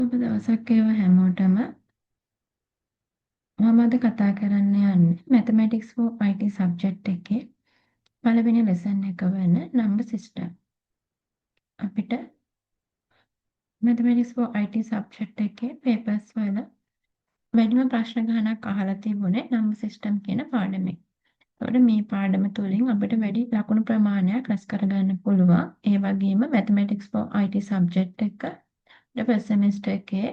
ඔබ දවසක් වේවා හැමෝටම. මම අද කතා කරන්න යන්නේ Mathematics for IT subject එකේ පළවෙනි lesson එක වෙන number system. අපිට Mathematics for IT subject එකේ papers වල වැඩිම ප්‍රශ්න ගණනක් අහලා තිබුණේ number system කියන පාඩමේ. ඒකට මේ පාඩම තුලින් අපිට වැඩි ලකුණු ප්‍රමාණයක් රැස් කරගන්න පුළුවන්. ඒ වගේම Mathematics for IT subject එක first semester එකේ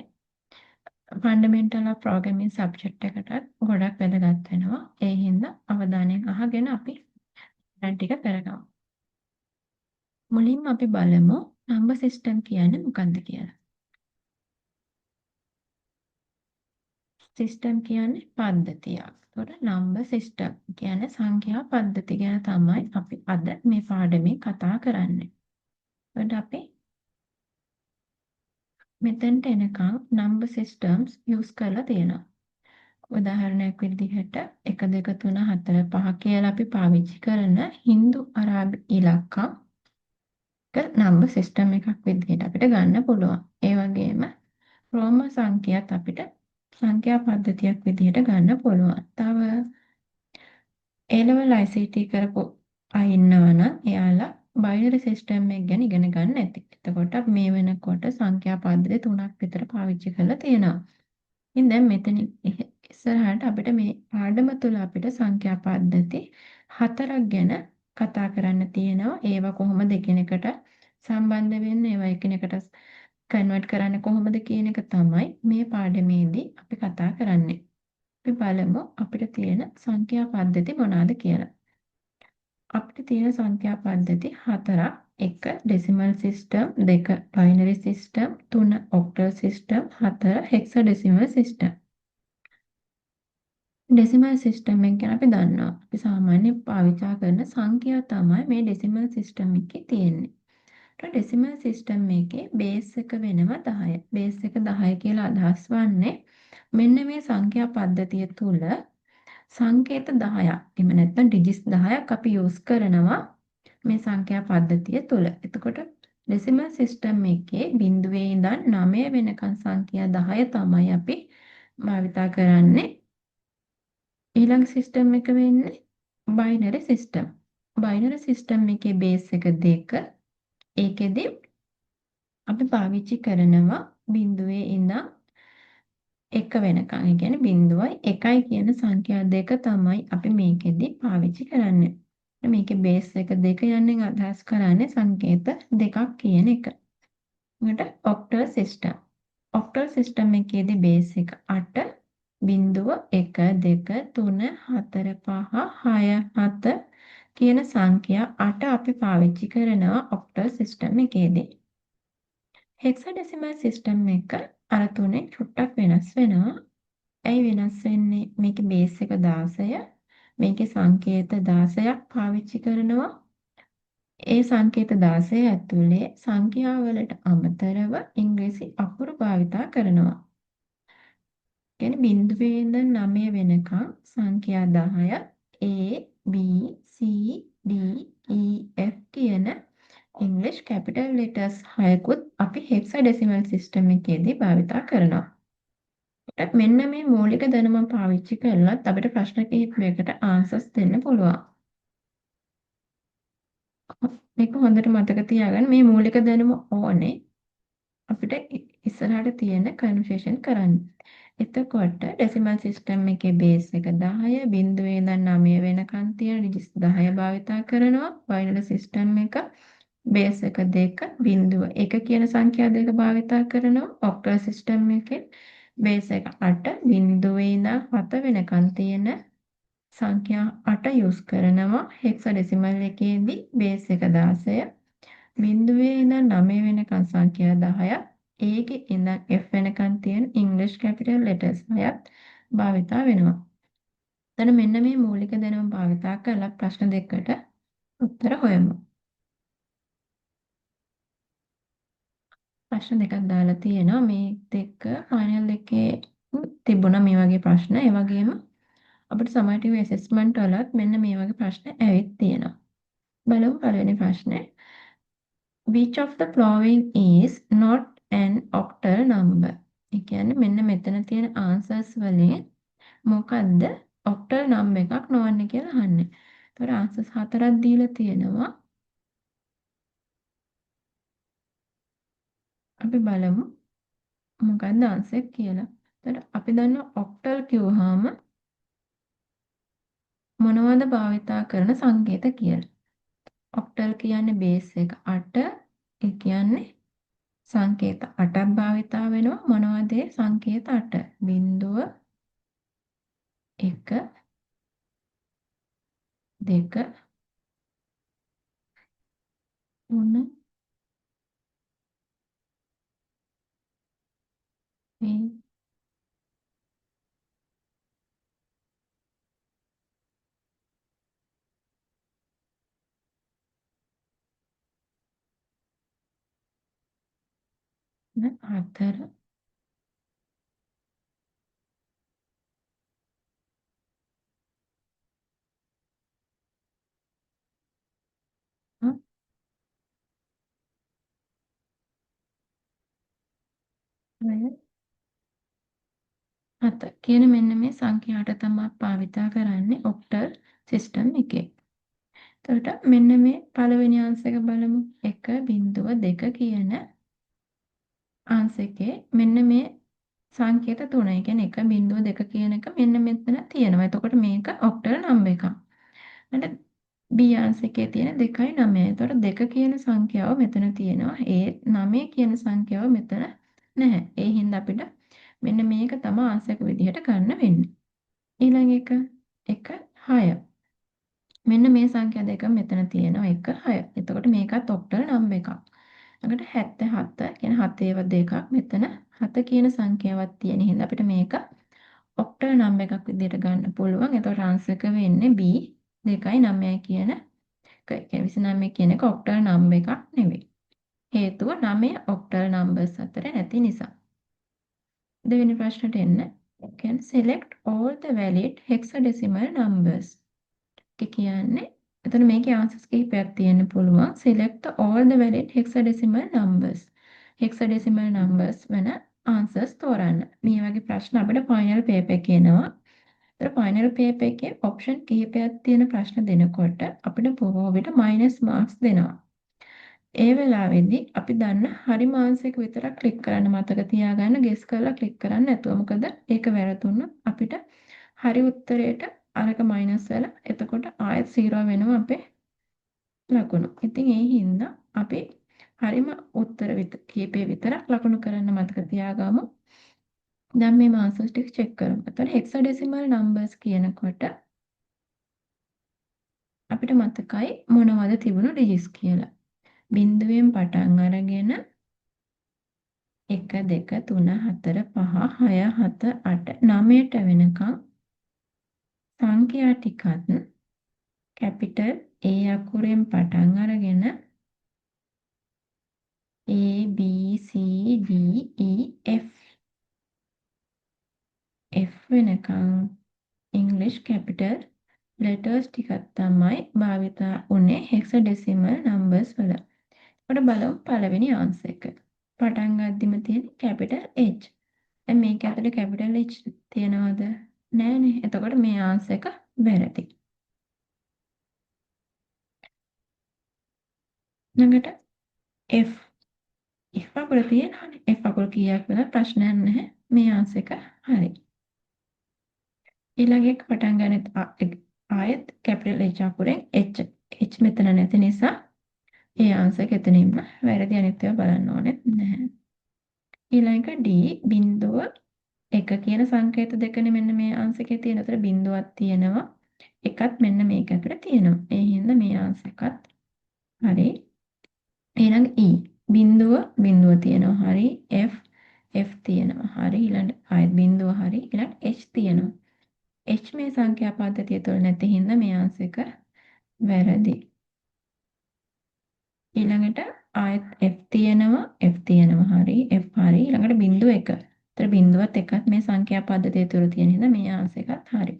ෆන්ඩමෙන්ටල් ඔෆ් ප්‍රෝග්‍රෑමින් සබ්ජෙක්ට් එකටත් ගොඩක් වැදගත් වෙනවා. ඒ හින්දා අවධානයෙන් අහගෙන අපි දැන් ටික කරගමු. මුලින්ම අපි බලමු නම්බර් සිස්ටම් කියන්නේ මොකක්ද කියලා. සිස්ටම් කියන්නේ පද්ධතියක්. ඒතකොට නම්බර් සිස්ටම් කියන්නේ සංඛ්‍යා පද්ධති ගැන තමයි අපි අද මේ පාඩමේ කතා කරන්නේ. ඒකට අපි මෙතෙන්ට එනකම් නම්බර් සිස්ටම්ස් යූස් කරලා තියෙනවා. උදාහරණයක් විදිහට 1 2 3 4 5 කියලා අපි පාවිච්චි කරන හින්දු අරාබි ඉලක්කම් නම්බර් සිස්ටම් එකක් විදිහට අපිට ගන්න පුළුවන්. ඒ වගේම රෝම සංඛ්‍යාත් අපිට සංඛ්‍යා පද්ධතියක් විදිහට ගන්න පුළුවන්. තව A-level ICT කරපු අය ඉන්නවනම් එයාලා බයිනරි සිස්ටම් එක ගැන ඉගෙන ගන්න ඇති. එතකොට අපි මේ වෙනකොට සංඛ්‍යා පද්ධති 3ක් විතර පාවිච්චි කරලා තියෙනවා. ඉතින් දැන් මෙතන ඉස්සරහට අපිට මේ පාඩම තුළ අපිට සංඛ්‍යා පද්ධති 4ක් ගැන කතා කරන්න තියෙනවා. ඒවා කොහොමද එකිනෙකට සම්බන්ධ වෙන්නේ, ඒවා එකිනෙකට කන්වර්ට් කරන්නේ කොහොමද කියන එක තමයි මේ පාඩමේදී අපි කතා කරන්නේ. අපි බලමු අපිට තියෙන සංඛ්‍යා පද්ධති මොනවාද කියලා. අපිට තියෙන සංඛ්‍යා පද්ධති 4ක්. 1 decimal system, 2 binary system, 3 octal system, 4 hexadecimal system. Decimal system එක ගැන අපි දන්නවා. අපි සාමාන්‍ය පාවිච්චි කරන සංඛ්‍යා තමයි මේ ඩෙසිමල් සිස්ටම් එකේ තියෙන්නේ. ඒත් ඩෙසිමල් සිස්ටම් එකේ බේස් එක වෙනවා 10. බේස් එක 10 කියලා අදහස් වන්නේ මෙන්න මේ සංඛ්‍යා පද්ධතිය තුල සංකේත 10ක්. එහෙම නැත්නම් ඩිජිට්ස් 10ක් අපි යූස් කරනවා මේ සංඛ්‍යා පද්ධතිය තුල. එතකොට ඩෙසිමල් සිස්ටම් එකේ බිඳුවේ ඉඳන් 9 වෙනකන් සංඛ්‍යා 10 තමයි අපි භාවිතා කරන්නේ. ඊළඟ සිස්ටම් එක වෙන්නේ බයිනරි සිස්ටම්. බයිනරි සිස්ටම් එකේ බේස් එක 2. ඒකෙදි අපි පාවිච්චි කරනවා බිඳුවේ ඉඳන් 1 වෙනකන්. ඒ කියන්නේ 0යි 1යි කියන සංඛ්‍යා දෙක තමයි අපි මේකෙදි පාවිච්චි කරන්නේ. මේකේ බේස් එක 2 යන්නේ අදහස් කරන්නේ සංකේත දෙකක් කියන එක. ඊට ඔක්ටල් සිස්ටම්. ඔක්ටල් සිස්ටම් එකේදී බේස් එක 8, 0 1 2 3 4 5 6 7 කියන සංඛ්‍යා 8 අපි පාවිච්චි කරනවා ඔක්ටල් සිස්ටම් එකේදී. හෙක්සාඩෙසිමල් සිස්ටම් එක අර තුනේ චුට්ටක් වෙනස් වෙනවා. ඇයි වෙනස් වෙන්නේ? මේකේ බේස් එක 16, මේකේ සංකේත 16ක් පාවිච්චි කරනවා. ඒ සංකේත 16 ඇතුලේ සංඛ්‍යාවලට අමතරව ඉංග්‍රීසි අකුරු භාවිතා කරනවා. කියන්නේ බිඳුවේ ඉඳන් 9 වෙනකම් සංඛ්‍යා 10 A, B, C, D, E, F කියන ඉංග්‍රීසි කැපිටල් ලෙටර්ස් 6කුත් අපි හෙක්සාඩෙසිමල් සිස්ටම් එකේදී භාවිතා කරනවා. මෙන්න මේ මූලික දැනුම පාවිච්චි කරලත් අපිට ප්‍රශ්න කිහිපයකට ආන්සර්ස් දෙන්න පුළුවන්. මේක හොඳට මතක තියාගන්න. මේ මූලික දැනුම ඕනේ අපිට ඉස්සරහට තියෙන කන්වර්සේෂන් කරන්න. එතකොට ඩෙසිමල් සිස්ටම් එකේ බේස් එක 10, බිඳුවේ ඉඳන් 9 වෙනකන් තියෙන ඩිජිට්ස් 10 භාවිතා කරනවා. බයිනරි සිස්ටම් එක බේස් එක 2, බිඳුව 1 කියන සංඛ්‍යා දෙක භාවිතා කරනවා. ඔක්ටල් සිස්ටම් එකේ බේස් එක 8, බිඳුවේ ඉඳන් 7 වෙනකන් තියෙන සංඛ්‍යා 8 යූස් කරනවා. හෙක්සාඩෙසිමල් එකේදී බේස් එක 16, බිඳුවේ ඉඳන් 9 වෙනකන් සංඛ්‍යා 10ක්, ඒකේ ඉඳන් F වෙනකන් තියෙන ඉංග්‍රීසි කැපිටල් ලෙටර්ස් 6ක් භාවිතා වෙනවා. එතන මෙන්න මේ මූලික දැනුම භාවිතා කරලා ප්‍රශ්න දෙකකට උත්තර හොයමු. ප්‍රශ්න දෙකක් දාලා තියෙනවා. මේ දෙක ෆයිනල් එකේ තිබුණා මේ වගේ ප්‍රශ්න. ඒ වගේම අපිට සමහරවිට ඇසෙස්මන්ට් වලත් මෙන්න මේ වගේ ප්‍රශ්න ඇවිත් තියෙනවා. බලමු පළවෙනි ප්‍රශ්නේ. Which of the following is not an octal number. ඒ කියන්නේ මෙන්න මෙතන තියෙන answers වලින් මොකද්ද octal number එකක් නොවන්නේ කියලා අහන්නේ. ඒතකොට answers හතරක් දීලා තියෙනවා. අපි බලමු මොකක්ද answer කියලා. එතකොට අපි දන්නවා octal කිව්වහම මොනවද භාවිතා කරන සංකේත කියලා. octal කියන්නේ බේස් එක 8. ඒ කියන්නේ සංකේත 8ක් භාවිතා වෙනවා. මොනවද ඒ සංකේත 8? 0 1 2 3 4 7 කියන මෙන්න මේ සංඛ්‍යා 8 තමයි භාවිතා කරන්නේ ඔක්ටල් සිස්ටම් එකේ. එතකොට මෙන්න මේ පළවෙනි අංශ එක බලමු. 1.2 කියන අංශ එකේ මෙන්න මේ සංකේත තුන. ඒ කියන්නේ 1.2 කියන එක මෙන්න මෙතන තියෙනවා. එතකොට මේක ඔක්ටල් නම්බර් එකක්. ඊට B අංශ එකේ තියෙන 2.9. එතකොට 2 කියන සංඛ්‍යාව මෙතන තියෙනවා. ඒ 9 කියන සංඛ්‍යාව මෙතන නැහැ. ඒ හින්දා අපිට මෙන්න මේක තමයි අංශක විදිහට ගන්න වෙන්නේ. ඊළඟ එක 1 6. මෙන්න මේ සංඛ්‍යා දෙක මෙතන තියෙනවා 1 6. එතකොට මේකත් ඔක්ටල් නම්බර් එකක්. ඊළඟට 77 කියන 7 දෙකක් මෙතන 7 කියන සංඛ්‍යාවක් තියෙන හින්දා අපිට මේක ඔක්ටල් නම්බර් එකක් විදිහට ගන්න පුළුවන්. එතකොට ආන්සර් එක වෙන්නේ B 2.9 කියන එක. ඒ කියන්නේ 29 කියන එක ඔක්ටල් නම්බර් එකක් නෙවෙයි. හේතුව 9 ඔක්ටල් නම්බර්ස් අතර නැති නිසා. දෙවෙනි ප්‍රශ්නට එන්න. can select all the valid hexadecimal numbers. කියන්නේ එතන මේකේ answers කිහිපයක් තියෙන්න පුළුවන්. select all the valid hexadecimal numbers. hexadecimal numbers වෙන answers තෝරන්න. මේ වගේ ප්‍රශ්න අපිට final paper එකේ එනවා. ඒතර final paper එකේ option කිහිපයක් තියෙන ප්‍රශ්න දෙනකොට අපිට බොහෝ විට minus marks දෙනවා. ඒ වෙලාවේදී අපි දන්න හරිම ආන්සර් එක විතරක් ක්ලික් කරන්න මතක තියාගන්න ගෙස් කරලා ක්ලික් කරන්න නැතුව. මොකද ඒක වැරදුනොත් අපිට හරි උත්තරේට අරක මයිනස් වෙලා එතකොට ආයෙත් 0 වෙනවා අපේ ලකුණු. ඉතින් ඒ හින්දා අපි හරිම උත්තර කීපේ විතරක් ලකුණු කරන්න මතක තියාගමු. දැන් මේ ආන්සර්ස් ටික චෙක් කරමු. එතකොට hexadecimal numbers කියනකොට අපිට මතකයි මොනවද තිබුණු ඩිජිට්ස් කියලා. බිංදුවෙන් පටන් අරගෙන 1 2 3 4 5 6 7 8 9ට වෙනකම් සංඛ්‍යා ටිකත් කැපිටල් A අකුරෙන් පටන් අරගෙන A B C D E F වෙනකම් ඉංග්‍රීසි කැපිටල් letters ටිකක් තමයි භාවිතා වුනේ hexadecimal numbers වල. අපිට බලමු පළවෙනි ආන්සර් එක. පටන් ගද්දිම තියෙන කැපිටල් H. දැන් මේක ඇතුලේ කැපිටල් H තියනවද? නෑනේ. එතකොට මේ ආන්සර් එක වැරදි. ළඟට F අකුර තියෙනවනේ. F අකුර කීයක් වෙනවද ප්‍රශ්නයක් නැහැ. මේ ආන්සර් එක හරි. ඊළඟ එක පටන් ගන්න ආයෙත් කැපිටල් H අකුරෙන් H මෙතන නැති නිසා ඒ ආන්සර් එක එතනින්ම වැරදි. අනිත් ඒවා බලන්න ඕනේ නැහැ. ඊළඟ D බිංදුව 1 කියන සංකේත දෙකනේ මෙන්න මේ ආන්සර් එකේ තියෙන. උතර බිංදුවක් තියෙනවා. එකත් මෙන්න මේක ඇතුලේ තියෙනවා. ඒ හින්දා මේ ආන්සර් එකත් හරි. ඊළඟ E බිංදුව තියෙනවා. හරි. F තියෙනවා. හරි. ඊළඟ ආයෙත් බිංදුව හරි. ඊළඟ H තියෙනවා. H මේ සංඛ්‍යා පද්ධතිය තුළ නැති හින්දා මේ ආන්සර් එක වැරදි. ඊළඟට ආයෙත් F තියෙනවා හරි F හරි ඊළඟට බිංදුව 1. ඒතර බිංදුවත් එකත් මේ සංඛ්‍යා පද්ධතිය තුළ තියෙන හින්දා මේ ආන්සර් එකත් හරි.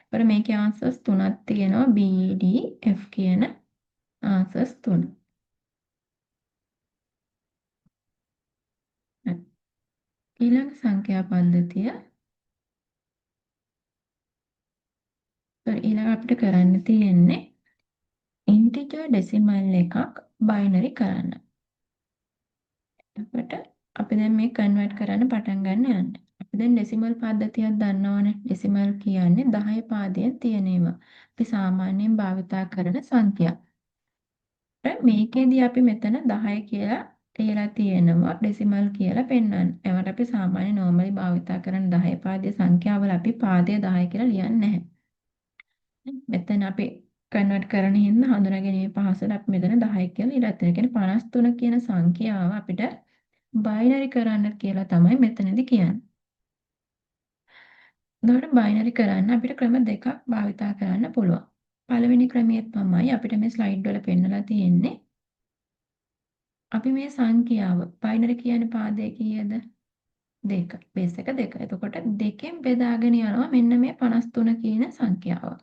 ඒතර මේකේ ආන්සර්ස් තුනක් තියෙනවා B D F කියන ආන්සර්ස් තුන. ඊළඟ සංඛ්‍යා පද්ධතිය ඊළඟ අපිට කරන්න තියෙන්නේ ඉන්ටිජර් ඩෙසිමල් එකක් බයිනරි කරන්න. එතකොට අපි දැන් මේ කන්වර්ට් කරන්න පටන් ගන්න යන්නේ. අපි දැන් ඩෙසිමල් පද්ධතියක් දන්නවනේ. ඩෙසිමල් කියන්නේ 10 පාදයෙන් තියෙන ඒවා. අපි සාමාන්‍යයෙන් භාවිතා කරන සංඛ්‍යා. මේකෙදී අපි මෙතන 10 කියලා ලියලා තියෙනවා ඩෙසිමල් කියලා පෙන්වන්න. ඒවට අපි සාමාන්‍ය නෝමලි භාවිතා කරන 10 පාදයේ සංඛ්‍යාවල අපි පාදය 10 කියලා ලියන්නේ නැහැ. මෙතන අපි කන්වර්ට් කරන හින්දා හඳුනා ගැනීම පහසුවට අපි මෙතන 10 කියලා ඉලක්ක කරනවා. කියන්නේ 53 කියන සංඛ්‍යාව අපිට බයිනරි කරන්න කියලා තමයි මෙතනදී කියන්නේ. එතකොට බයිනරි කරන්න අපිට ක්‍රම දෙකක් භාවිතා කරන්න පුළුවන්. පළවෙනි ක්‍රමය තමයි අපිට මේ ස්ලයිඩ් වල පෙන්නලා තියෙන්නේ. අපි මේ සංඛ්‍යාව බයිනරි කියන්නේ පාදේ කීයද? 2. බේස් එක 2. එතකොට 2කින් බෙදාගෙන යනවා මෙන්න මේ 53 කියන සංඛ්‍යාව.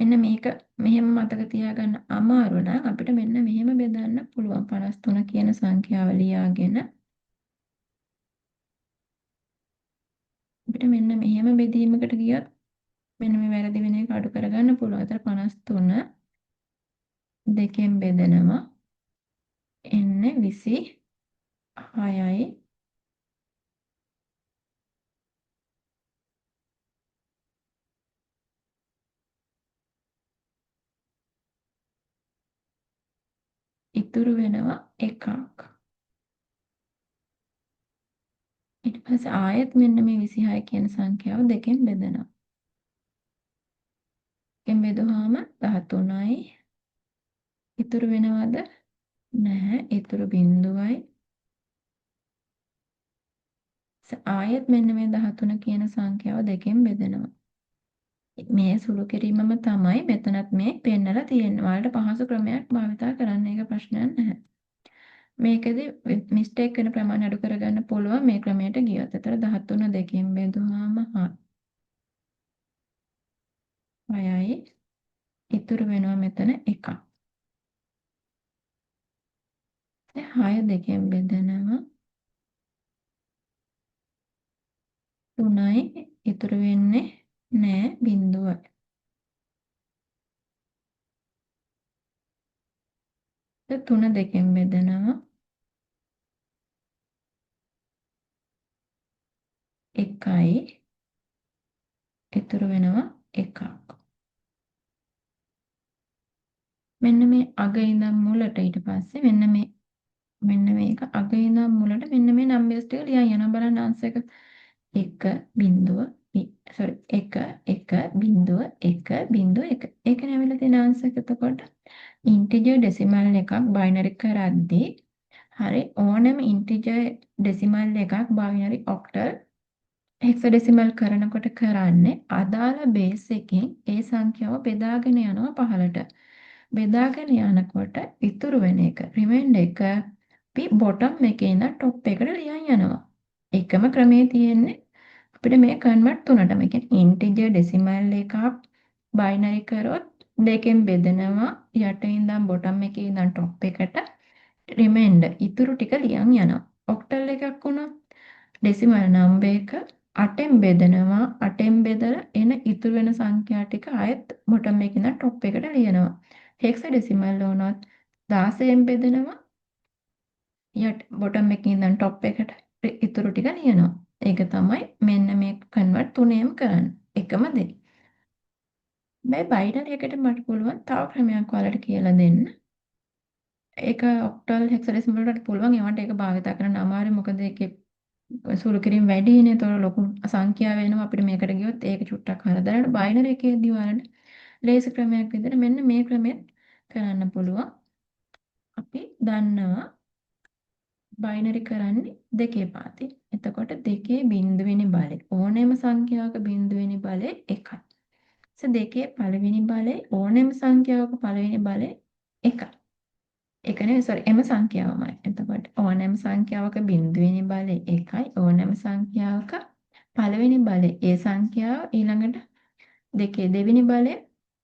මෙන්න මේක මෙහෙම මතක තියාගන්න අමාරු නම් අපිට මෙන්න මෙහෙම බෙදන්න පුළුවන් 53 කියන සංඛ්‍යාව ලියාගෙන අපිට මෙන්න මෙහෙම බෙදීමකට ගියොත් මෙන්න මේ වැරදි වෙන එක අඩු කරගන්න පුළුවන්. ඒතර 53 දෙකෙන් බෙදනවා එන්නේ 26යි ඉතුරු වෙනවා එකක්. ඊට පස්සේ ආයෙත් මෙන්න මේ 26 කියන සංඛ්‍යාව දෙකෙන් බෙදනවා. දෙකෙන් බෙදුවාම 13යි ඉතුරු වෙනවද? නැහැ. ඉතුරු බිඳුවයි. ආයෙත් මෙන්න මේ 13 කියන සංඛ්‍යාව දෙකෙන් බෙදෙනවා. මේ සුළු කිරීමම තමයි මෙතනත් මේ පෙන්නලා තියෙන්නේ. ඔයාලට පහසු ක්‍රමයක් භාවිතා කරන්න එක ප්‍රශ්නයක් නැහැ. මේකෙදි මිස්ටේක් වෙන ප්‍රමාණය අඩු කරගන්න පුළුවන් මේ ක්‍රමයට ගියොත්. ඒතර 13 දෙකෙන් බෙදුවාම 6යි ඉතුරු වෙනවා මෙතන 1ක්. 6 දෙකෙන් බෙදෙනවා 3යි ඉතුරු වෙන්නේ නෑ බිඳුවයි. 3 දෙකෙන් බෙදෙනවා 1යි ඉතුරු වෙනවා 1ක්. මෙන්න මේ අග ඉඳන් මුලට ඊට පස්සේ මෙන්න මේක අග ඉඳන් මුලට මෙන්න මේ නම්බර්ස් ටික ලියන් යනවා බලන්න ආන්සර් එක 1 බිඳුව 1 1 බිඳුව 1 ඒකනේ ඇවිල්ලා තියෙන ආන්සර් එක. එතකොට ඉන්ටිජර් ඩෙසිමල් එකක් බයිනරි කරද්දී හරි ඕනම ඉන්ටිජර් ඩෙසිමල් එකක් බයිනරි ඔක්ටල් හෙක්සඩෙසිමල් කරනකොට කරන්නේ අදාළ බේස් එකෙන් ඒ සංඛ්‍යාව බෙදාගෙන යනවා පහළට. බෙදාගෙන යනකොට ඉතුරු වෙන එක රිමයින්ඩර් එක අපි බොටම් එකේ ඉඳන් টොප් එකට ලියන් යනවා. එකම ක්‍රමයේ තියෙන්නේ අපිට මේ කන්වර්ට් තුනටම. ඒ කියන්නේ ඉන්ටිජර් ඩෙසිමල් එකක් බයිනරි කරොත් දෙකෙන් බෙදෙනවා යට ඉඳන් බොටම් එකේ ඉඳන් টොප් එකට රිමයින්ඩර් ඉතුරු ටික ලියන් යනවා. ඔක්ටල් එකක් වුණා ඩෙසිමල් නම්බර් එක 8ෙන් බෙදෙනවා 8ෙන් බෙදලා එන ඉතුරු වෙන සංඛ්‍යා ටික ආයෙත් බොටම් එකේ ඉඳන් টොප් එකට ලියනවා. හෙක්සඩෙසිමල් වුණොත් 16ෙන් බෙදෙනවා යට බොටම් එකේ ඉඳන් টොප් එකට ඉතුරු ටික ලියනවා. ඒක තමයි මෙන්න මේ කන්වර්ට් තුනේම කරන්නේ. එකම දේ. මේ බයිනරි එකට මට පුළුවන් තව ක්‍රමයක් ඔයාලට කියලා දෙන්න. ඒක ඔක්ටල් හෙක්සඩෙසිමල් වලට පුළුවන් ඒවට ඒක භාවිත කරන්න අමාරුයි මොකද ඒකේ සුළු කිරීම වැඩිනේ. ඒතකොට ලොකු සංඛ්‍යා වෙනවා අපිට මේකට ගියොත් ඒක චුට්ටක් හරදරන්න බයිනරි එකේදී ඔයාලට ලේසි ක්‍රමයක් විදිහට මෙන්න මේ ක්‍රමෙත් කරන්න පුළුවන්. අපි දන්නවා බයිනරි කරන්නේ දෙකේ පාතේ. එතකොට දෙකේ බිඳුවෙනි බලය ඕනෑම සංඛ්‍යාවක බිඳුවෙනි බලය 1යි. දෙකේ පළවෙනි බලය ඕනෑම සංඛ්‍යාවක පළවෙනි බලය 1යි. ඒක නෙවෙයි එම සංඛ්‍යාවමයි. එතකොට ඕනෑම සංඛ්‍යාවක බිඳුවෙනි බලය 1යි. ඕනෑම සංඛ්‍යාවක පළවෙනි බලය ඒ සංඛ්‍යාව ඊළඟට දෙකේ දෙවෙනි බලය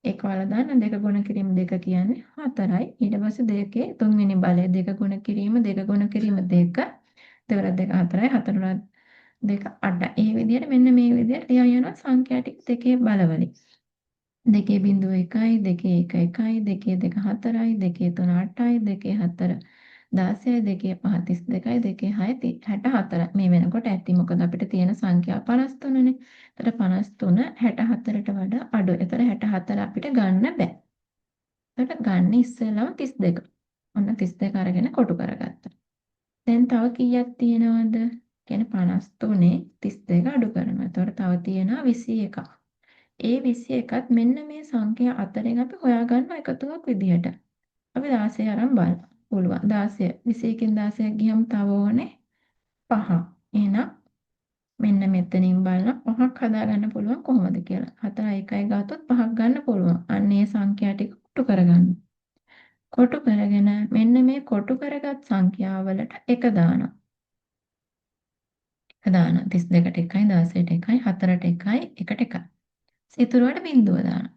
ඒක වල දාන්න දෙක ගුණ කිරීම 2 කියන්නේ 4යි. ඊට පස්සේ දෙකේ තුන්වෙනි බලය 2 ගුණ කිරීම 2 ගුණ කිරීම 2. දෙවරක් 2 4යි. 4 2 8. ඒ විදිහට මෙන්න මේ විදිහට ලියා යනවා සංඛ්‍යා ටික දෙකේ බලවලින්. 2.1යි 2.1යි 2.2 4යි 2.3 8යි 2.4 16යි 2.5 32යි 2.6 64. මේ වෙනකොට ඇති මොකද අපිට තියෙන සංඛ්‍යා 53නේ. එතකොට 53 64ට වඩා අඩුයි. එතකොට 64 අපිට ගන්න බෑ. එතකොට ගන්න ඉස්සෙල්ලාම 32. ඔන්න 32 අරගෙන කොටු කරගත්තා. දැන් තව කීයක් තියෙනවද? කියන්නේ 53 32 අඩු කරනවා. එතකොට තව තියෙනවා 21ක්. ඒ 21ත් මෙන්න මේ සංඛ්‍යා අතරින් අපි හොයාගන්න එකතුවක් විදිහට. අපි 16 අරන් බලන්න පුළුවන්. 16 21කින් 16 ගියම තව ඕනේ 5. එහෙනම් මෙන්න මෙතනින් බලලා 5ක් හදාගන්න පුළුවන් කොහොමද කියලා. 4 1යි ගත්තොත් 5ක් ගන්න පුළුවන්. අන්න ඒ සංඛ්‍යා ටික කොටු කරගන්න. කොටු කරගෙන මෙන්න මේ කොටු කරගත් සංඛ්‍යාවලට 1 දානවා. 1 දානවා. 32ට 1යි 16ට 1යි 4ට 1යි 1ට 1යි. ඉතුරුවට බිංදුව දානවා.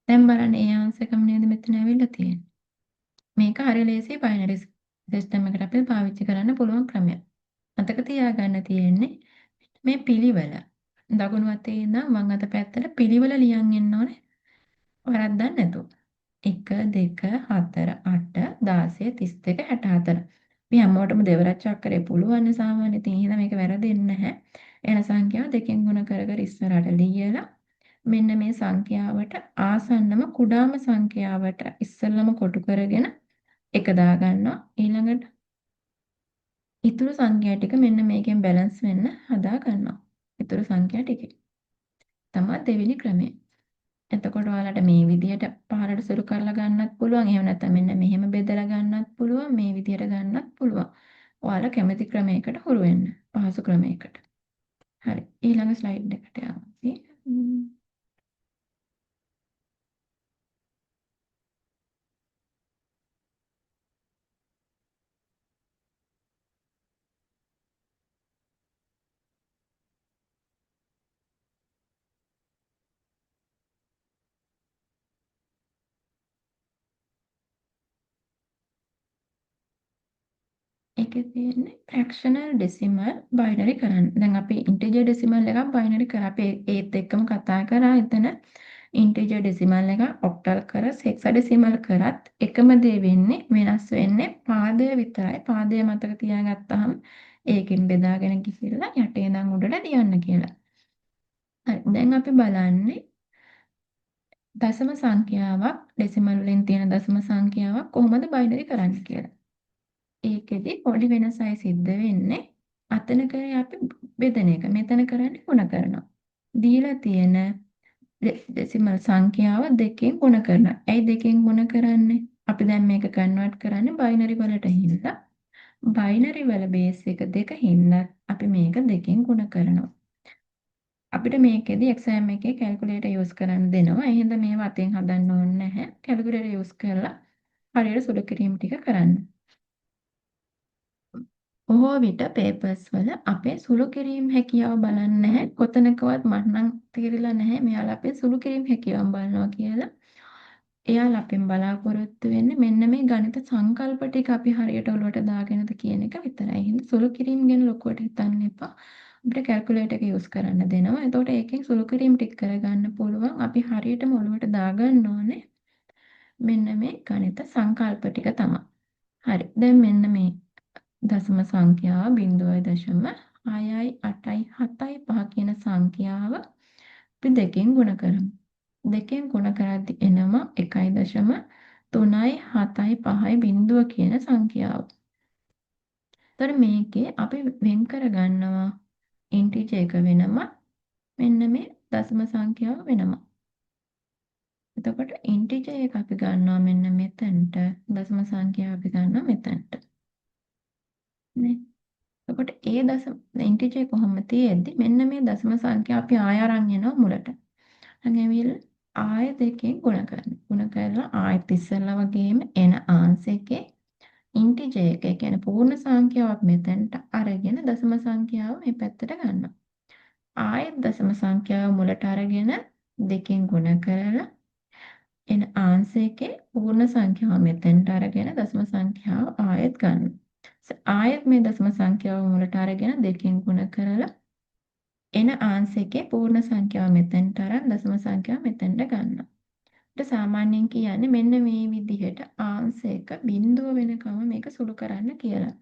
දැන් බලන්න ඒ ආන්සරකම නේද මෙතන ඇවිල්ලා තියෙන්නේ. මේක හරිය ලේසියි බයිනරි සිස්ටම් එකට අපිට පාවිච්චි කරන්න පුළුවන් ක්‍රමයක්. මතක තියාගන්න තියෙන්නේ මේ පිළිවෙල. දකුණු අතේ ඉඳන් වම් අත පැත්තට පිළිවෙල ලියන් එන්න ඕනේ. වරද්දන්න නැතුව. 1 2 4 8 16 32 64. අපි හැමෝටම දෙවරච්ච අක්කරේ පුළුවන් නේ සාමාන්‍ය. ඉතින් එහෙනම් මේක වැරදෙන්නේ නැහැ. එන සංඛ්‍යාව දෙකෙන් ගුණ කර කර ඉස්සරහට ලියලා මෙන්න මේ සංඛ්‍යාවට ආසන්නම කුඩාම සංඛ්‍යාවට ඉස්සෙල්ලම කොටු කරගෙන 1 දාගන්නවා. ඊළඟට ඉතුරු සංඛ්‍යා ටික මෙන්න මේකෙන් බැලන්ස් වෙන්න හදා ගන්නවා. ඉතුරු සංඛ්‍යා ටිකේ. තමයි දෙවෙනි ක්‍රමය. එතකොට ඔයාලට මේ විදිහට පහළට සුළු කරලා ගන්නත් පුළුවන්. එහෙම නැත්නම් මෙන්න මෙහෙම බෙදලා ගන්නත් පුළුවන්. මේ විදිහට ගන්නත් පුළුවන්. ඔයාලා කැමති ක්‍රමයකට හුරු වෙන්න. පහසු ක්‍රමයකට. හරි. ඊළඟ ස්ලයිඩ් එකට යමු අපි. ඒකේ තියෙන්නේ fractional decimal binary කරන්න. දැන් අපි integer decimal එකක් binary කරා. අපි ඒත් එක්කම කතා කරා එතන integer decimal එක octal කරා hexadecimal කරත් එකම දේ වෙන්නේ වෙනස් වෙන්නේ පාදය විතරයි. පාදය මතක තියාගත්තාම ඒකෙන් බෙදාගෙන ගිහිල්ලා යටේ ඉඳන් උඩට ලියන්න කියලා. හරි. දැන් අපි බලන්නේ දශම සංඛ්‍යාවක් ඩෙසිමල් වලින් තියෙන දශම සංඛ්‍යාවක් කොහොමද බයිනරි කරන්නේ කියලා. ඒකෙදි පොඩි වෙනසයි සිද්ධ වෙන්නේ. අතන කරේ අපි බෙදන එක. මෙතන කරන්නේ ගුණ කරනවා. දීලා තියෙන ඩෙසිමල් සංඛ්‍යාව දෙකෙන් ගුණ කරනවා. ඇයි දෙකෙන් ගුණ කරන්නේ? අපි දැන් මේක කන්වර්ට් කරන්නේ බයිනරි වලට හින්දා. බයිනරි වල බේස් එක 2 හින්දා අපි මේක දෙකෙන් ගුණ කරනවා. අපිට මේකෙදි එක්සෑම් එකේ කැල්කියුලේටර් යූස් කරන්න දෙනවා. ඒ හින්දා මේව අතෙන් හදන්න ඕනේ නැහැ. කැල්කියුලේටර් යූස් කරලා හරියට සුළු කිරීම ටික කරන්න. බොහෝ විට පේපර්ස් වල අපේ සුළු කිරීම හැකියාව බලන්නේ නැහැ. කොතනකවත් මට නම් තේරිලා නැහැ. මෙයාලා අපේ සුළු කිරීම හැකියාව බලනවා කියලා. එයාලා අපෙන් බලාපොරොත්තු වෙන්නේ මෙන්න මේ ගණිත සංකල්ප ටික අපි හරියට ඔලුවට දාගෙනද කියන එක විතරයි. හින්දා සුළු කිරීම ගැන ලොකුවට හිතන්න එපා. අපිට කැල්කියුලේටර් එක යූස් කරන්න දෙනවා. එතකොට ඒකෙන් සුළු කිරීම ටික කරගන්න පුළුවන්. අපි හරියටම ඔලුවට දාගන්න ඕනේ. මෙන්න මේ ගණිත සංකල්ප ටික තමයි. හරි. දැන් මෙන්න මේ දශම සංඛ්‍යාව 0.6යි 8යි 7යි 5 කියන සංඛ්‍යාව අපි දෙකෙන් ගුණ කරමු. දෙකෙන් ගුණ කරද්දී එනවා 1.3යි 7යි 5යි බිඳුව කියන සංඛ්‍යාව. එතකොට මේකේ අපි වෙන් කර ගන්නවා ඉන්ටිජර් එක වෙනම මෙන්න මේ දශම සංඛ්‍යාව වෙනම. එතකොට ඉන්ටිජර් එක අපි ගන්නවා මෙන්න මෙතනට දශම සංඛ්‍යාව අපි ගන්නවා මෙතනට. නේ. එතකොට ඒ දශම ඉන්ටිජර් කොහොම තියෙද්දි මෙන්න මේ දශම සංඛ්‍යා අපි ආය අරන් එනවා මුලට. අරන් ඇවිල්ලා ආය දෙකෙන් ගුණ කරනවා. ගුණ කරලා ආයෙත් ඉස්සෙල්ලා වගේම එන ආන්සර් එකේ ඉන්ටිජර් එක ඒ කියන්නේ පූර්ණ සංඛ්‍යාවක් මෙතනට අරගෙන දශම සංඛ්‍යාව මේ පැත්තට ගන්නවා. ආයෙත් දශම සංඛ්‍යාව මුලට අරගෙන දෙකෙන් ගුණ කරලා එන ආන්සර් එකේ පූර්ණ සංඛ්‍යාව මෙතෙන්ට අරගෙන දශම සංඛ්‍යාව ආයෙත් ගන්නවා. ආයෙත් මේ දශම සංඛ්‍යාව මුලට අරගෙන දෙකෙන් ගුණ කරලා එන ආන්සර් එකේ පූර්ණ සංඛ්‍යාව මෙතෙන්ට අරන් දශම සංඛ්‍යාව මෙතෙන්ට ගන්නවා. ඒත් සාමාන්‍යයෙන් කියන්නේ මෙන්න මේ විදිහට ආන්සර් එක බිඳුව වෙනකම මේක සුළු කරන්න කියලා.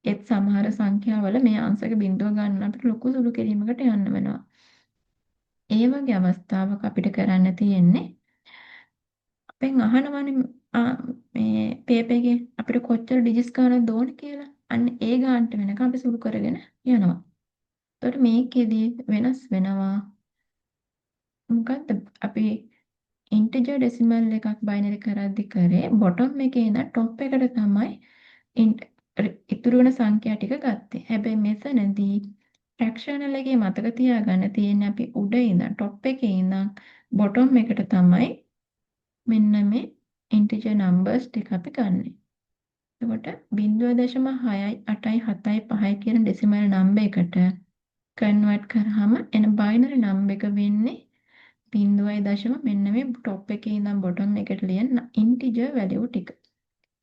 ඒත් සමහර සංඛ්‍යාවල මේ ආන්සර් එක බිඳුව ගන්න අපිට ලොකු සුළු කිරීමකට යන්න වෙනවා. ඒ වගේ අවස්ථාවක අපිට කරන්න තියෙන්නේ අපෙන් අහනවනේ මේ පේපර් එකේ අපිට කොච්චර ඩිජිට්ස් ගන්නවද ඕන කියලා. අන්න ඒ ගානට වෙනකම් අපි සුළු කරගෙන යනවා. එතකොට මේකෙදි වෙනස් වෙනවා. මොකද්ද අපි ඉන්ටිජර් ඩෙසිමල් එකක් බයිනරි කරද්දි කරේ බොටම් එකේ ඉඳන් টොප් එකට තමයි ඉතුරු වෙන සංඛ්‍යා ටික ගත්තේ. හැබැයි මෙතනදී ෆ්‍රැක්ෂනල් එකේ මතක තියාගන්න තියෙන්නේ අපි උඩ ඉඳන් টොප් එකේ ඉඳන් බොටම් එකට තමයි මෙන්න මේ ඉන්ටිජර් නම්බර්ස් ටික අපි ගන්නෙ. එතකොට 0.6යි 8යි 7යි 5යි කියන ඩෙසිමල් නම්බර් එකට කන්වර්ට් කරාම එන බයිනරි නම්බර් එක වෙන්නේ 0.0 මෙන්න මේ টොප් එකේ ඉඳන් බොටම් එකට ලියන ඉන්ටිජර් වැලියු ටික.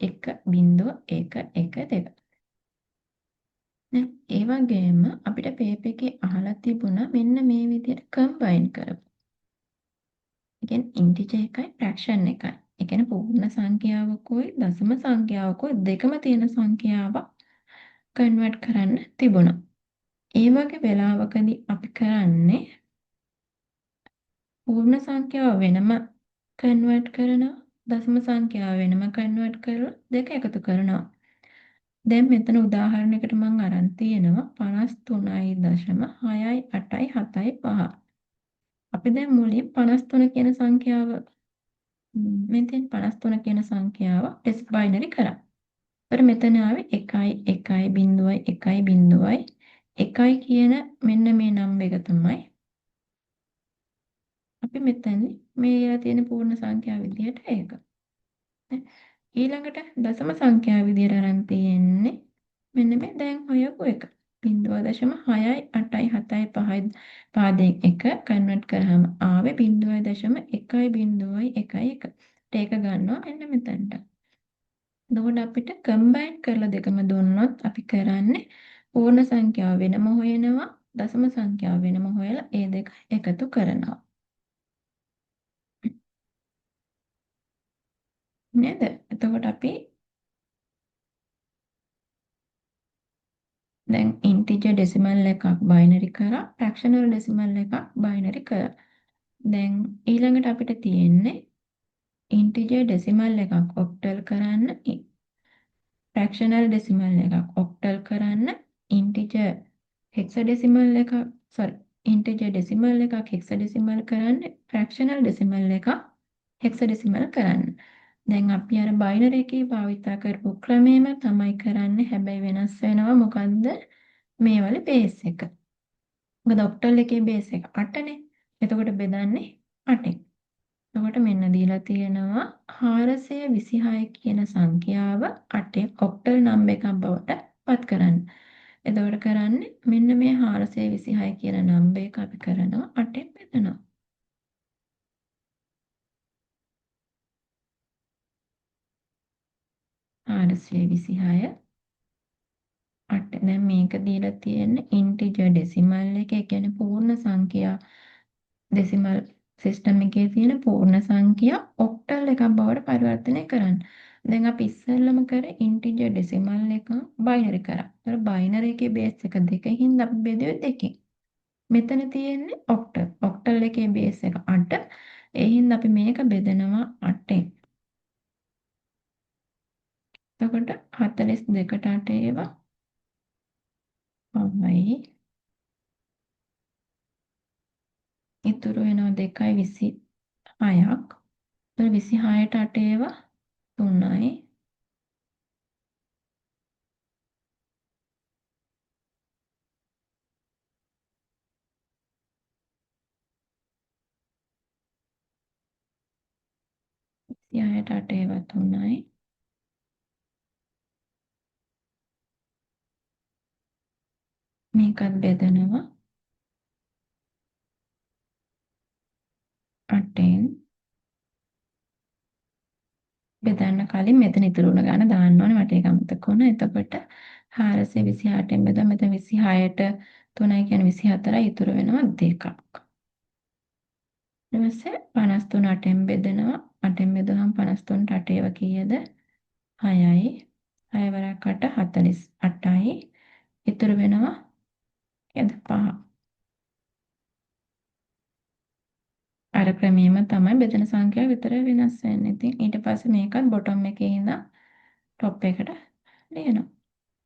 1.112. දැන් ඒ වගේම අපිට පේපර් එකේ අහලා තිබුණා මෙන්න මේ විදිහට කම්බයින් කරපො. ඒ කියන්නේ ඉන්ටිජර් එකයි ෆ්‍රැක්ෂන් එකයි. ඒ කියන්නේ පූර්ණ සංඛ්‍යාවකෝයි දශම සංඛ්‍යාවකෝයි දෙකම තියෙන සංඛ්‍යාවක් කන්වර්ට් කරන්න තිබුණා. ඒ වගේ වෙලාවකදී අපි කරන්නේ පූර්ණ සංඛ්‍යාව වෙනම කන්වර්ට් කරනවා දශම සංඛ්‍යාව වෙනම කන්වර්ට් කරලා දෙක එකතු කරනවා. දැන් මෙතන උදාහරණයකට මම අරන් තියෙනවා 53.6යි 8යි 7යි 5. අපි දැන් මුලින් 53 කියන සංඛ්‍යාව මෙතෙන් 53 කියන සංඛ්‍යාව ටෙස් බයිනරි කරා. ඒතර මෙතන ආවේ 1.1.1.1 කියන මෙන්න මේ නම්බර් එක තමයි අපි මෙතන මේ තියෙන පූර්ණ සංඛ්‍යාව විදිහට ඒක. ඊළඟට දශම සංඛ්‍යාව විදිහට අරන් තියෙන්නේ මෙන්න මේ දැන් හොයපු එක. 0.6යි 8යි 7යි 5යි පාදයෙන් 1 කන්වර්ට් කරාම ආවේ 0.1.1.1. ඒක ගන්නවා මෙන්න මෙතනට. එතකොට අපිට කම්බයින් කරලා දෙකම දුන්නොත් අපි කරන්නේ පූර්ණ සංඛ්‍යාව වෙනම හොයනවා දශම සංඛ්‍යාව වෙනම හොයලා ඒ දෙක එකතු කරනවා. නේද? එතකොට අපි දැන් ඉන්ටිජර් ඩෙසිමල් එකක් බයිනරි කරා ෆ්‍රැක්ෂනල් ඩෙසිමල් එකක් බයිනරි කරා. දැන් ඊළඟට අපිට තියෙන්නේ ඉන්ටිජර් ඩෙසිමල් එකක් ඔක්ටල් කරන්න ෆ්‍රැක්ෂනල් ඩෙසිමල් එකක් ඔක්ටල් කරන්න ඉන්ටිජර් හෙක්සඩෙසිමල් එකක් ඉන්ටිජර් ඩෙසිමල් එකක් හෙක්සඩෙසිමල් කරන්න ෆ්‍රැක්ෂනල් ඩෙසිමල් එකක් හෙක්සඩෙසිමල් කරන්න. දැන් අපි අර බයිනරි එකේ භාවිතා කරපු ක්‍රමෙම තමයි කරන්නේ. හැබැයි වෙනස් වෙනවා මොකද්ද? මේ වල බේස් එක. මොකද ඔක්ටල් එකේ බේස් එක 8නේ. එතකොට බෙදන්නේ 8ෙන්. එතකොට මෙන්න දීලා තියෙනවා 426 කියන සංඛ්‍යාව 8 ඔක්ටල් නම්බර් එකක් බවට පත් කරන්න. එතකොට කරන්නේ මෙන්න මේ 426 කියන නම්බර් එක අපි කරනවා 8ෙන් බෙදනවා. 426 8. දැන් මේක දීලා තියෙන්නේ ඉන්ටිජර් ඩෙසිමල් එක. ඒ කියන්නේ පූර්ණ සංඛ්‍යා ඩෙසිමල් සිස්ටම් එකේ තියෙන පූර්ණ සංඛ්‍යා ඔක්ටල් එකක් බවට පරිවර්තනය කරන්න. දැන් අපි ඉස්සෙල්ලම කරේ ඉන්ටිජර් ඩෙසිමල් එක බයිනරි කරා. ඒතර බයිනරි එකේ බේස් එක 2 හින්දා අපි බෙදුවේ 2කින්. මෙතන තියෙන්නේ ඔක්ටල්. ඔක්ටල් එකේ බේස් එක 8. ඒ හින්දා අපි මේක බෙදනවා 8ෙන්. එතකොට 42ට 8 ඒවා 9යි. ඉතුරු වෙනවා 2.26ක්. එතකොට 26ට 8 ඒවා 3යි. සියයට 8 ඒවා 3යි. මේකත් බෙදනවා 8ෙන්. බෙදන්න කලින් මෙතන ඉතුරු වුණ ගාන දාන්න ඕනේ. මට ඒක අමතක වුණා. එතකොට 428ෙන් බෙදුවා මෙතන 26ට 3යි කියන්නේ 24යි ඉතුරු වෙනවා 2ක්. ඊට පස්සේ 53 8ෙන් බෙදෙනවා. 8ෙන් බෙදුවහම 53ට 8 ඒවා කීයද? 6යි. 6 වරක් 8 48යි. ඉතුරු වෙනවා කීයද? 5. අර ක්‍රමයේම තමයි බෙදෙන සංඛ්‍යාව විතර වෙනස් වෙන්නේ. ඉතින් ඊට පස්සේ මේකත් බොටම් එකේ ඉඳන් টොප් එකට ලියනවා.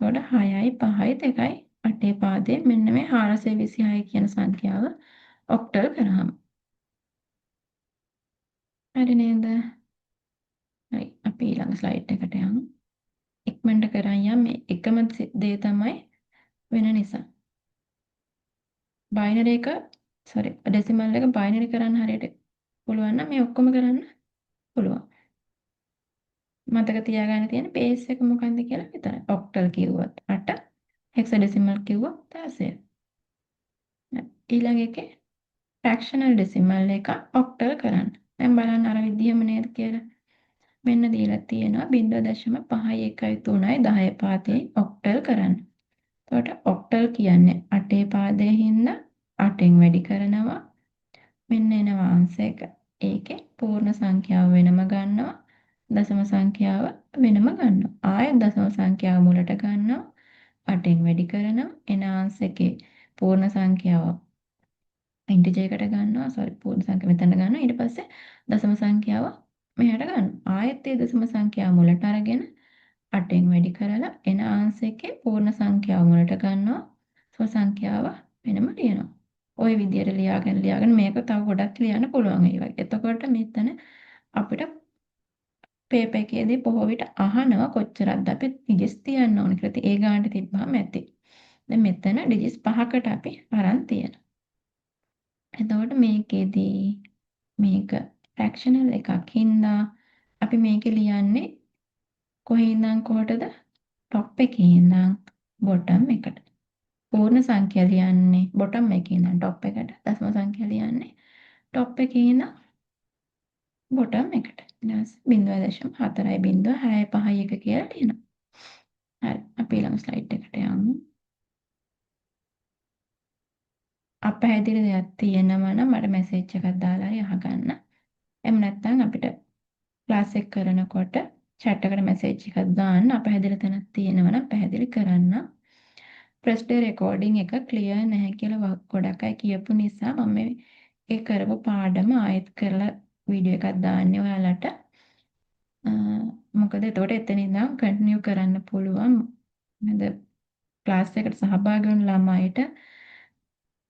එතකොට 6යි 5යි 2යි 8 පාදයේ මෙන්න මේ 426 කියන සංඛ්‍යාව ඔක්ටල් කරාම. හරි නේද? හරි අපි ඊළඟ ස්ලයිඩ් එකට යමු. ඉක්මනට කරන් යම් මේ එකම දේ තමයි වෙන නිසා. බයිනරි එක ඩෙසිමල් එක බයිනරි කරන්න හරියට පුළුවන් නම් මේ ඔක්කොම කරන්න පුළුවන්. මතක තියාගන්න තියෙන බේස් එක මොකක්ද කියලා විතරයි. ඔක්ටල් කිව්වොත් 8, හෙක්සාඩෙසිමල් කිව්වොත් 16. ඊළඟ එකේ ෆ්‍රැක්ෂනල් ඩෙසිමල් එක ඔක්ටල් කරන්න. දැන් බලන්න අර විදිහම නේද කියලා. මෙන්න දීලා තියෙනවා 0.513යි 10 පාදයේ ඔක්ටල් කරන්න. එතකොට ඔක්ටල් කියන්නේ 8 පාදයේ හින්දා 8ෙන් වැඩි කරනවා. මෙන්න එනවා අංශ එක. ඒකේ පූර්ණ සංඛ්‍යාව වෙනම ගන්නවා. දශම සංඛ්‍යාව වෙනම ගන්නවා. ආයෙත් දශම සංඛ්‍යාව මුලට ගන්නවා. 8ෙන් වැඩි කරනවා. එන අංශ එකේ පූර්ණ සංඛ්‍යාව ඉන්ටිජර් එකට ගන්නවා. පූර්ණ සංඛ්‍යාව මෙතන ගන්නවා. ඊට පස්සේ දශම සංඛ්‍යාව මෙහෙට ගන්නවා. ආයෙත් ඒ දශම සංඛ්‍යාව මුලට අරගෙන 8ෙන් වැඩි කරලා එන අංශ එකේ පූර්ණ සංඛ්‍යාව මුලට ගන්නවා. දශම සංඛ්‍යාව වෙනම ලියනවා. ওই විදියට ලියාගෙන මේක තව ගොඩක් ලියන්න පුළුවන් ඒ වගේ. එතකොට මෙතන අපිට පේපර් එකේදී බොහෝ විට අහනවා කොච්චරක්ද අපි ඩිජිට්ස් තියන්න ඕන කියලා. ඒ ගානට තිබ්බහම ඇති. දැන් මෙතන ඩිජිට්ස් 5කට අපි අරන් තියෙනවා. එතකොට මේකෙදී මේක ෆ්‍රැක්ෂනල් එකක් හින්දා අපි මේකේ ලියන්නේ කොහේ ඉඳන් කොහටද? টොප් එකේ ඉඳන් බොටම් එකට. පූර්ණ සංඛ්‍යා ලියන්නේ බොටම් එකේ ඉඳන් টොප් එකට. දශම සංඛ්‍යා ලියන්නේ টොප් එකේ ඉඳන් බොටම් එකට. ඊට පස්සේ 0.4.651 කියලා ලියනවා. හරි. අපි ඊළඟ ස්ලයිඩ් එකට යමු. අපැහැදිලි දෙයක් තියෙනවා නම් මට මැසේජ් එකක් දාලා හරි අහගන්න. එහෙම නැත්නම් අපිට ක්ලාස් එක කරනකොට chat එකට මැසේජ් එකක් දාන්න. අපැහැදිලි තැනක් තියෙනවා නම් පැහැදිලි කරන්න. ප්‍රෙස්ඩ් රෙකෝඩින් එක ක්ලියර් නැහැ කියලා ගොඩක් අය කියපු නිසා මම මේ කරපු පාඩම ආයෙත් කරලා වීඩියෝ එකක් දාන්නේ ඔයාලට. මොකද එතකොට එතන ඉඳන් කන්ටිනියු කරන්න පුළුවන්. නේද? ක්ලාස් එකට සහභාගී වුණු ළමයිට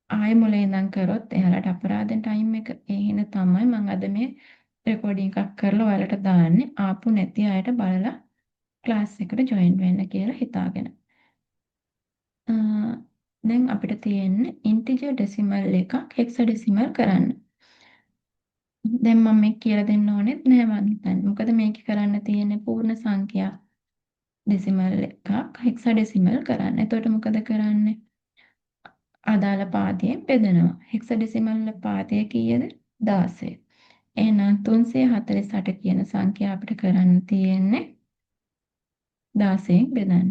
ආයෙ මුලින් ඉඳන් කරොත් එයාලට අපරාධෙන් ටයිම් එක ඒ හින්දා තමයි මම අද මේ රෙකෝඩින් එකක් කරලා ඔයාලට දාන්නේ. ආපු නැති අයට බලලා ක්ලාස් එකට ජොයින් වෙන්න කියලා හිතාගෙන. දැන් අපිට තියෙන්නේ ඉන්ටිජර් ඩෙසිමල් එකක් හෙක්සාඩෙසිමල් කරන්න. දැන් මම මේක කියලා දෙන්න ඕනෙත් නෑ මං හිතන්නේ. මොකද මේක කරන්න තියෙන්නේ පූර්ණ සංඛ්‍යා ඩෙසිමල් එකක් හෙක්සාඩෙසිමල් කරන්න. එතකොට මොකද කරන්නේ? අදාළ පාදයෙන් බෙදනවා. හෙක්සාඩෙසිමල් පාදය කීයද? 16. එහෙනම් 348 කියන සංඛ්‍යාව අපිට කරන්න තියෙන්නේ 16න් බෙදන්න.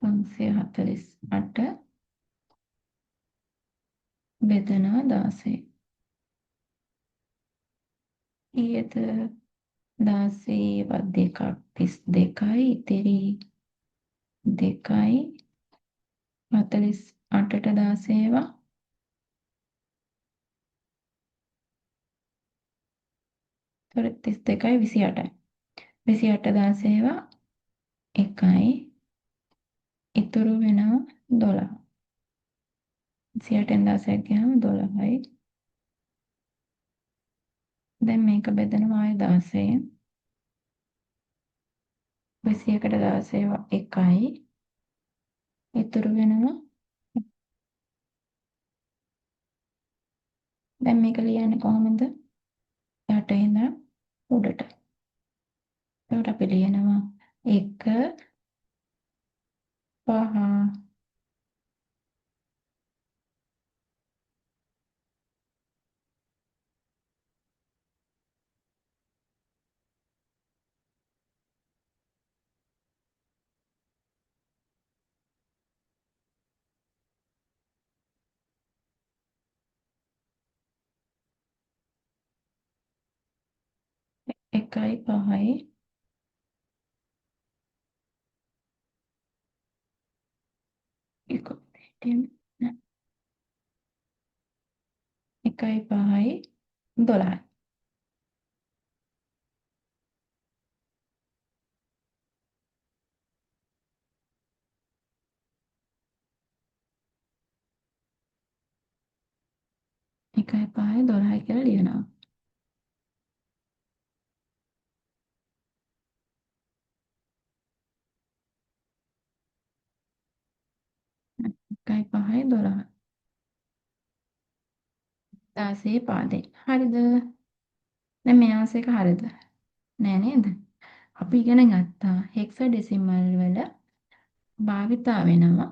348 බෙදනවා 16. ඊයේද 16 වත් දෙකක් 32යි ඉතිරි 2යි 48ට 16 වා 32යි 28යි 28 16 වා 1යි ඉතුරු වෙනවා 12. 28න් 16ක් ගියාම 12යි. දැන් මේක බෙදනවා ආයේ 16න් 21ට 16 1යි ඉතුරු වෙනවා. දැන් මේක ලියන්නේ කොහොමද? යට ඉඳන් උඩට. එතකොට අපි ලියනවා 1 5 1.5 නෑ, 1.5 12. 1.5 12 කියලා ලියනවා. 1.5 12. 16 පාදේ. හරිද? දැන් මේ ආන්සර් එක හරිද? නෑ නේද? අපි ඉගෙන ගත්තා හෙක්සාඩෙසිමල් වල භාවිතා වෙනවා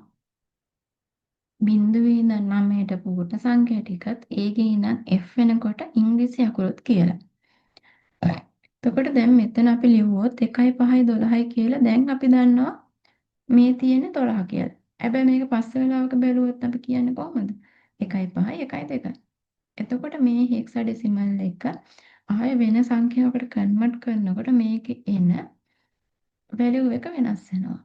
බිංදුවේ ඉඳන් 9ට පූර්ණ සංඛ්‍යා ටිකත් ඒකේ ඉඳන් F වෙනකොට ඉංග්‍රීසි අකුරුත් කියලා. එතකොට දැන් මෙතන අපි ලිව්වොත් 1.5 12යි කියලා දැන් අපි දන්නවා මේ තියෙන්නේ 12 කියලා. හැබැයි මේක පස්සේ වෙලාවක බැලුවොත් අපි කියන්නේ කොහොමද? 1.5 1.2. එතකොට මේ හෙක්සාඩෙසිමල් එක ආය වෙන සංඛ්‍යාවකට කන්වර්ට් කරනකොට මේකේ එන වැලියු එක වෙනස් වෙනවා.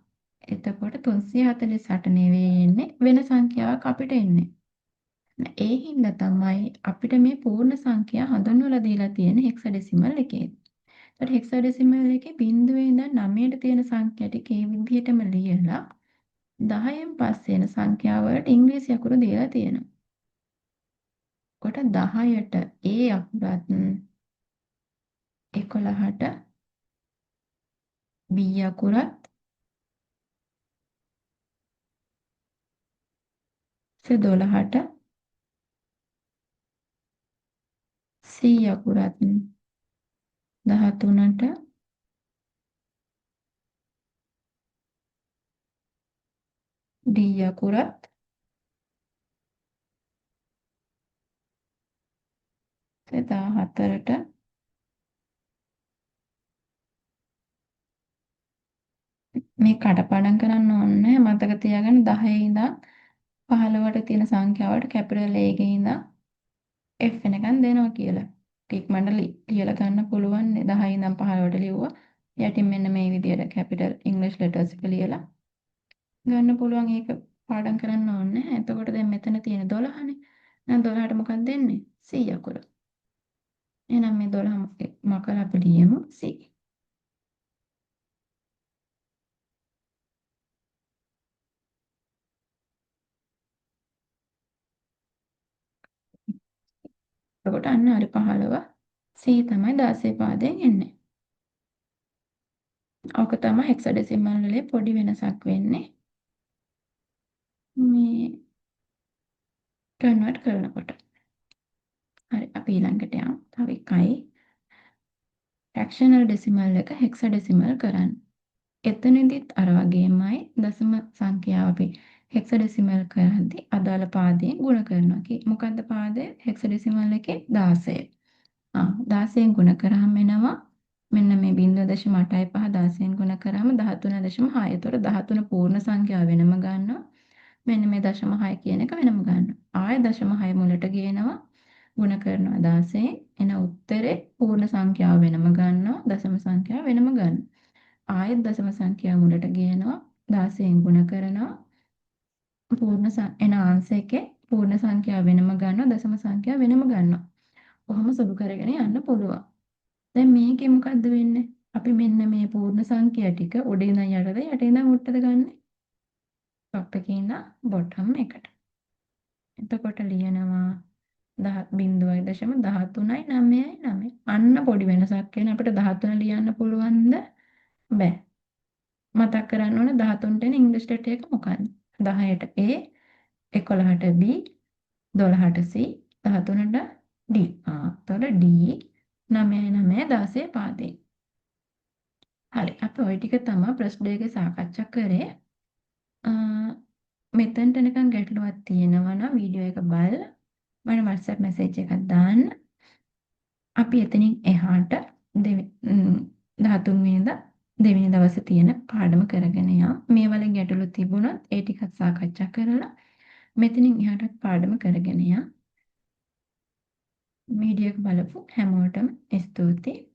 එතකොට 348 නෙවෙයි එන්නේ වෙන සංඛ්‍යාවක් අපිට එන්නේ. ඒ හින්දා තමයි අපිට මේ පූර්ණ සංඛ්‍යා හඳුන්වලා දීලා තියෙන හෙක්සාඩෙසිමල් එකේ. ඒතකොට හෙක්සාඩෙසිමල් එකේ බිංදුවේ ඉඳන් 9ට තියෙන සංඛ්‍යා ටික ඒ විදිහටම ලියලා 10න් පස්සේ එන සංඛ්‍යා වලට ඉංග්‍රීසි අකුරු දීලා තියෙනවා. කොට 10ට ඒ අකුරත් 11ට B අකුරත් 12ට C අකුරත් 13ට D අකුරත් 14ට මේ කටපාඩම් කරන්න ඕනේ මතක තියාගන්න 10 ඉඳන් 15ට තියෙන සංඛ්‍යාවට කැපිටල් A එකේ ඉඳන් F වෙනකන් දෙනවා කියලා. ඉක්මනට ලියලා ගන්න පුළුවන් නේ 10 ඉඳන් 15ට ලිව්වා. යටින් මෙන්න මේ විදියට කැපිටල් ඉංග්‍රීසි ලෙටර්ස් එක ලියලා ගන්න පුළුවන්. ඒක පාඩම් කරන්න ඕනේ. එතකොට දැන් මෙතන තියෙන 12නේ. දැන් 12ට මොකක්ද දෙන්නේ? C අකුර. එහෙනම් මේ 12 මකලා අපි ලියමු C. එතකොට අන්න හරි 15 C තමයි 16 පාදයෙන් එන්නේ. ඕක තමයි හෙක්සාඩෙසිමල් වලේ පොඩි වෙනසක් වෙන්නේ. මේ කන්වර්ට් කරනකොට. හරි අපි ඊළඟට යමු. තව එකයි. ෆ්‍රැක්ෂනල් ඩෙසිමල් එක හෙක්සාඩෙසිමල් කරන්න. එතනදිත් අර වගේමයි දශම සංඛ්‍යාව අපි හෙක්සාඩෙසිමල් කරද්දී අදාළ පාදයෙන් ගුණ කරනවා. මොකද්ද පාදය? හෙක්සාඩෙසිමල් එකේ 16. 16න් ගුණ කරාම එනවා මෙන්න මේ 0.85 16න් ගුණ කරාම 13.6. ඒතකොට 13 පූර්ණ සංඛ්‍යාව වෙනම ගන්නවා. මෙන්න මේ 0.6 කියන එක වෙනම ගන්නවා. ආය 0.6 මුලට ගේනවා. ගුණ කරනවා 16න්. එන උත්තරේ පූර්ණ සංඛ්‍යාව වෙනම ගන්නවා. දශම සංඛ්‍යාව වෙනම ගන්නවා. ආයෙත් දශම සංඛ්‍යාව මුලට ගේනවා 16න් ගුණ කරනවා. එන ආන්සර් එකේ පූර්ණ සංඛ්‍යාව වෙනම ගන්නවා. දශම සංඛ්‍යාව වෙනම ගන්නවා. කොහොම සුළු කරගෙන යන්න පුළුවන්. දැන් මේකේ මොකද්ද වෙන්නේ? අපි මෙන්න මේ පූර්ණ සංඛ්‍යා ටික උඩ ඉඳන් යටද යට ඉඳන් උඩටද ගන්නෙ? টොප් එකේ ඉඳන් බොටම් එකට. එතකොට ලියනවා 0.13.9. අන්න පොඩි වෙනසක් වෙන අපිට 13 ලියන්න පුළුවන්ද? බෑ. මතක් කරන්න ඕන 13ට එන ඉංග්‍රීසි ලෙටර් එක මොකක්ද? 10ට A, 11ට B, 12ට C, 13ට D. එතකොට D 9 16 පාදේ. හරි. අපි ওই ටික තමයි ප්‍රශ්න දෙකේ සාකච්ඡා කරේ. මෙතනට එනකන් ගැටලුවක් තියෙනවා නම් වීඩියෝ එක බලලා මට WhatsApp message එකක් දාන්න. අපි එතනින් එහාට 13 වෙනිදා දෙවෙනි දවසේ තියෙන පාඩම කරගෙන යමු. මේ වලින් ගැටලු තිබුණොත් ඒ ටිකත් සාකච්ඡා කරලා මෙතනින් එහාටත් පාඩම කරගෙන යමු. වීඩියෝ එක බලපු හැමෝටම ස්තුතියි.